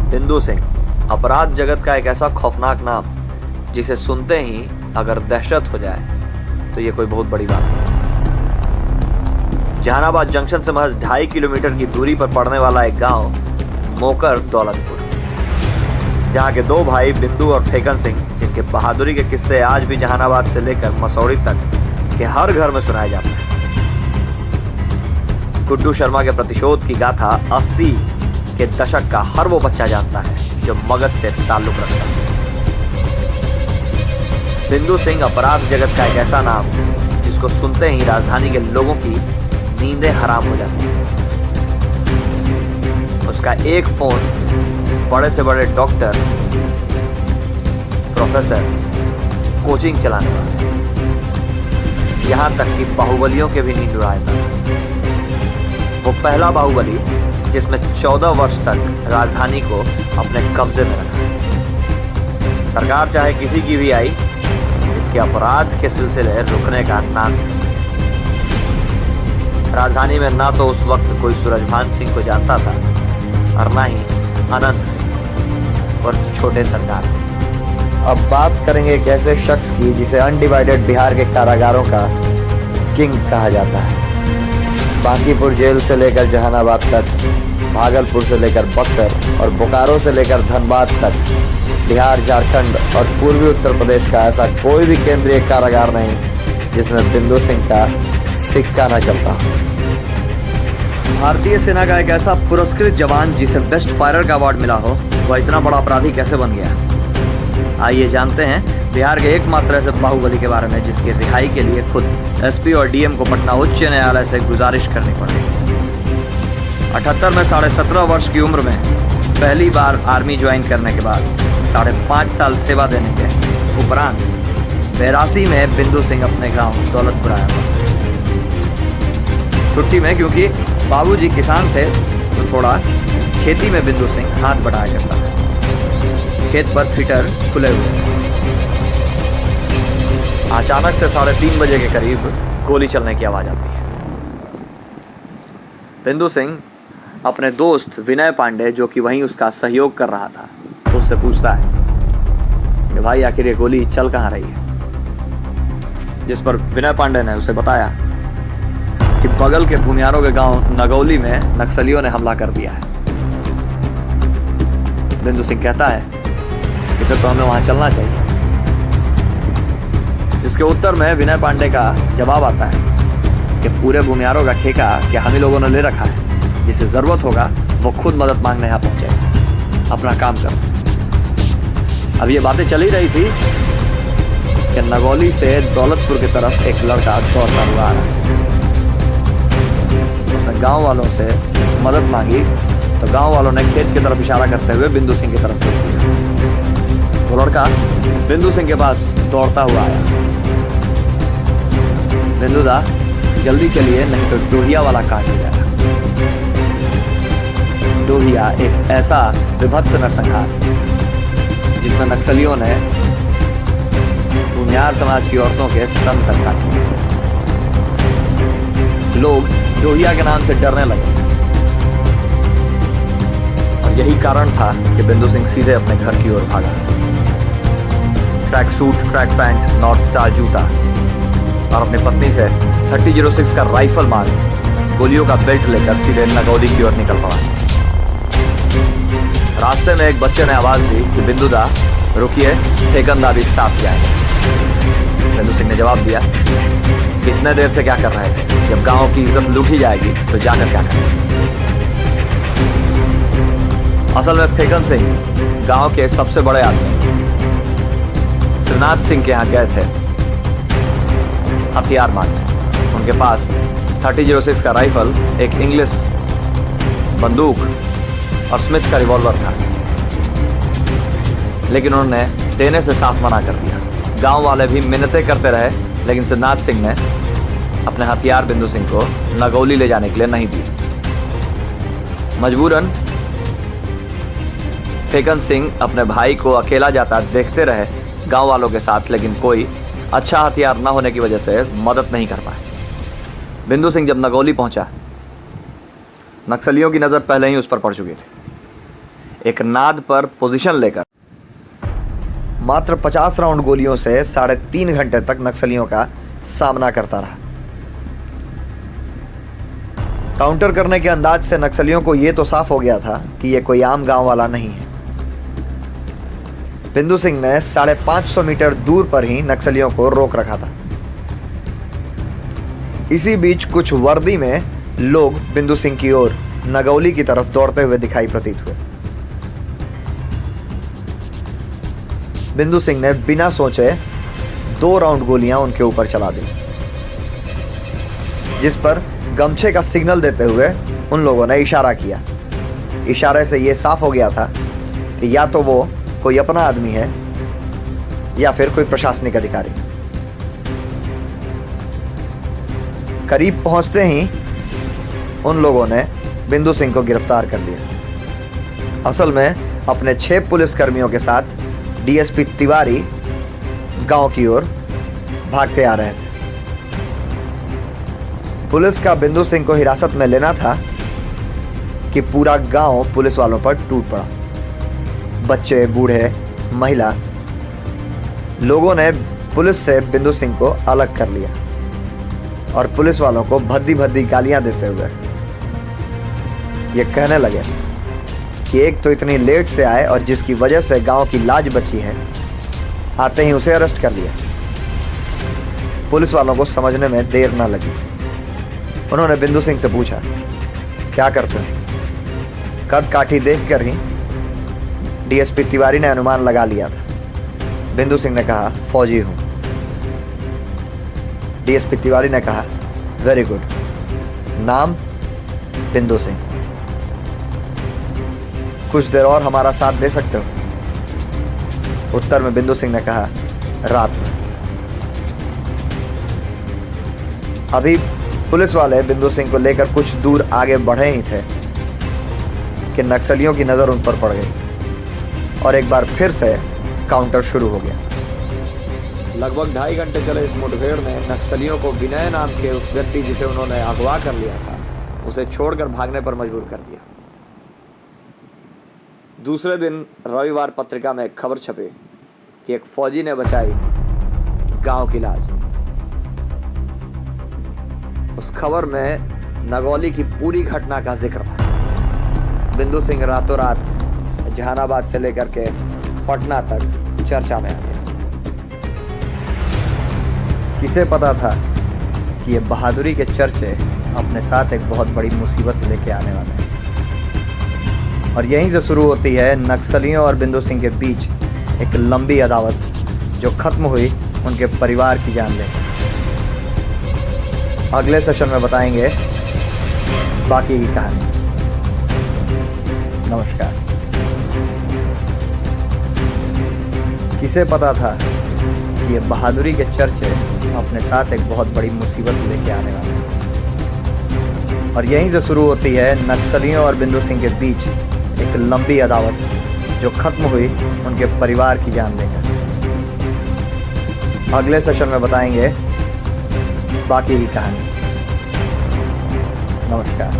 बिंदु सिंह, अपराध जगत का एक ऐसा खौफनाक नाम जिसे सुनते ही अगर दहशत हो जाए तो ये कोई बहुत बड़ी बात नहीं। जहानाबाद जंक्शन से महज 2.5 किलोमीटर की दूरी पर पड़ने वाला एक गांव मोकर दौलतपुर, जहां के दो भाई बिंदु और फेकन सिंह, जिनके बहादुरी के किस्से आज भी जहानाबाद से लेकर मसौड़ी तक के हर घर में सुनाए जाते हैं। गुड्डू शर्मा के प्रतिशोध की गाथा 80 के दशक का हर वो बच्चा जानता है जो मगध से ताल्लुक रखता है। बिंदु सिंह अपराध जगत का एक ऐसा नाम जिसको सुनते ही राजधानी के लोगों की नींदें हराम हो जाती हैं। उसका एक फोन बड़े से बड़े डॉक्टर, प्रोफेसर, कोचिंग चलाने वाला, यहां तक कि बाहुबलियों के भी नींद उड़ाता है। वो पहला बाहुबली जिसमें 14 वर्ष तक राजधानी को अपने कब्जे में रखा। सरकार चाहे किसी की भी आई, इसके अपराध के सिलसिले रुकने का नाम नहीं। राजधानी में ना तो उस वक्त कोई सूरजभान सिंह को जानता था और ना ही अनंत सिंह और छोटे सरकार। अब बात करेंगे एक ऐसे शख्स की जिसे अनडिवाइडेड बिहार के कारागारों का किंग कहा जाता है। बांकीपुर जेल से लेकर जहानाबाद तक, भागलपुर से लेकर बक्सर और बोकारो से लेकर धनबाद तक, बिहार, झारखंड और पूर्वी उत्तर प्रदेश का ऐसा कोई भी केंद्रीय कारागार नहीं जिसमें बिंदु सिंह का सिक्का न चलता। भारतीय सेना का एक ऐसा पुरस्कृत जवान जिसे बेस्ट फायरर का अवार्ड मिला हो, वह इतना बड़ा अपराधी कैसे बन गया? आइए जानते हैं बिहार के एकमात्र ऐसे बाहुबली के बारे में जिसकी रिहाई के लिए खुद एसपी और डीएम को पटना उच्च न्यायालय से गुजारिश करनी पड़ी। 78 में 17.5 वर्ष की उम्र में पहली बार आर्मी ज्वाइन करने के बाद 5.5 साल सेवा देने के उपरांत 82 में बिंदु सिंह अपने गांव दौलतपुर आया था छुट्टी में, क्योंकि बाबूजी किसान थे तो थोड़ा खेती में बिंदु सिंह हाथ बढ़ाया करता था। खेत पर फिटर खुले हुए। अचानक से 3:30 बजे के करीब गोली चलने की आवाज आती है। बिंदु सिंह अपने दोस्त विनय पांडे, जो कि वहीं उसका सहयोग कर रहा था, उससे पूछता है कि भाई आखिर ये गोली चल कहाँ रही है? जिस पर विनय पांडे ने उसे बताया कि बगल के भूमियारों के गांव नगौली में नक्सलियों ने हमला कर दिया है। बिंदु सिंह कहता है कि फिर तो हमें वहां चलना चाहिए। जिसके उत्तर में विनय पांडे का जवाब आता है कि पूरे भूमियारों का ठेका क्या हम ही लोगों ने ले रखा है, जिसे जरूरत होगा वो खुद मदद मांगने यहाँ पहुंचेगा, अपना काम करो। अब ये बातें चली रही थी कि नगौली से दौलतपुर की तरफ एक लड़का दौड़ता हुआ आ रहा है। उसने गांव वालों से मदद मांगी तो गांव वालों ने खेत की तरफ इशारा करते हुए बिंदु सिंह की तरफ भेज दिया। वो लड़का बिंदु सिंह के पास दौड़ता हुआ आया। बिंदु दा, जल्दी चलिए नहीं तो डोहिया वाला काट हो जाएगा। डोहिया एक ऐसा विभत्स नरसंहार जिसमें नक्सलियों ने भूमियार समाज की औरतों के स्तन तक काटे। लोग डोहिया के नाम से डरने लगे और यही कारण था कि बिंदु सिंह सीधे अपने घर की ओर भागा। Track suit, track pant, north star जूता और अपनी पत्नी से 3006 का राइफल मार गोलियों का बेल्ट लेकर सीधे नगौली की ओर निकल पड़ा। रास्ते में एक बच्चे ने आवाज दी कि बिंदु दा रुकिए, फेकन दा भी साथ जाएंगे। बिंदु सिंह ने जवाब दिया, इतने देर से क्या कर रहे थे? जब गांव की इज्जत लूटी जाएगी तो जाकर क्या करेंगे? असल में फेकन सिंह गांव के सबसे बड़े आदमी श्रीनाथ सिंह के यहाँ गए थे हथियार मांगने। उनके पास 3006 का राइफल, एक इंग्लिश बंदूक और स्मिथ का रिवॉल्वर था, लेकिन उन्होंने देने से साफ मना कर दिया। गांव वाले भी मिन्नतें करते रहे, लेकिन श्रीनाथ सिंह ने अपने हथियार बिंदु सिंह को नगौली ले जाने के लिए नहीं दिए। मजबूरन फेकन सिंह अपने भाई को अकेला जाता देखते रहे गांव वालों के साथ, लेकिन कोई अच्छा हथियार न होने की वजह से मदद नहीं कर पाए। बिंदु सिंह जब नगौली पहुंचा, नक्सलियों की नज़र पहले ही उस पर पड़ चुकी थी। एक नाद पर पोजीशन लेकर मात्र 50 राउंड गोलियों से 3.5 घंटे तक नक्सलियों का सामना करता रहा। काउंटर करने के अंदाज से नक्सलियों को यह तो साफ हो गया था कि यह कोई आम गांव वाला नहीं है। बिंदु सिंह ने 550 मीटर दूर पर ही नक्सलियों को रोक रखा था। इसी बीच कुछ वर्दी में लोग बिंदु सिंह की ओर नगौली की तरफ दौड़ते हुए दिखाई प्रतीत हुए। बिंदु सिंह ने बिना सोचे 2 राउंड गोलियां उनके ऊपर चला दी, जिस पर गमछे का सिग्नल देते हुए उन लोगों ने इशारा किया। इशारे से यह साफ हो गया था कि या तो वो कोई अपना आदमी है या फिर कोई प्रशासनिक अधिकारी। करीब पहुंचते ही उन लोगों ने बिंदु सिंह को गिरफ्तार कर लिया। असल में अपने 6 पुलिसकर्मियों के साथ डीएसपी तिवारी गांव की ओर भागते आ रहे थे। पुलिस का बिंदु सिंह को हिरासत में लेना था कि पूरा गांव पुलिस वालों पर टूट पड़ा। बच्चे, बूढ़े, महिला लोगों ने पुलिस से बिंदु सिंह को अलग कर लिया और पुलिस वालों को भद्दी भद्दी गालियां देते हुए ये कहने लगे कि एक तो इतनी लेट से आए और जिसकी वजह से गांव की लाज बची है, आते ही उसे अरेस्ट कर लिया। पुलिस वालों को समझने में देर ना लगी। उन्होंने बिंदु सिंह से पूछा, क्या करते हैं? कद काठी देखकर ही डीएसपी तिवारी ने अनुमान लगा लिया था। बिंदु सिंह ने कहा, फौजी हूं। डीएसपी तिवारी ने कहा, वेरी गुड। नाम? बिंदु सिंह। कुछ देर और हमारा साथ दे सकते हो? उत्तर में बिंदु सिंह ने कहा, रात में। अभी पुलिस वाले बिंदु सिंह को लेकर कुछ दूर आगे बढ़े ही थे कि नक्सलियों की नजर उन पर पड़ गई और एक बार फिर से काउंटर शुरू हो गया। लगभग 2.5 घंटे चले इस मुठभेड़ ने नक्सलियों को विनय नाम के उस व्यक्ति जिसे उन्होंने अगवा कर लिया था, उसे छोड़कर भागने पर मजबूर कर दिया। दूसरे दिन रविवार पत्रिका में एक खबर छपी कि एक फौजी ने बचाई गांव की लाज। उस खबर में नगौली की पूरी घटना का जिक्र था। बिंदु सिंह रातों रात जहानाबाद से लेकर के पटना तक चर्चा में आ गया। किसे पता था कि ये बहादुरी के चर्चे अपने साथ एक बहुत बड़ी मुसीबत लेके आने वाले हैं। और यहीं से शुरू होती है नक्सलियों और बिंदु सिंह के बीच एक लंबी अदावत, जो खत्म हुई उनके परिवार की जान लेकर। अगले सेशन में बताएंगे बाकी की कहानी। नमस्कार। किसे पता था कि ये बहादुरी के चर्चे अपने साथ एक बहुत बड़ी मुसीबत लेके आने वाले हैं। और यहीं से शुरू होती है नक्सलियों और बिंदु सिंह के बीच एक लंबी अदावत, जो खत्म हुई उनके परिवार की जान लेकर। अगले सेशन में बताएंगे बाकी की कहानी। नमस्कार।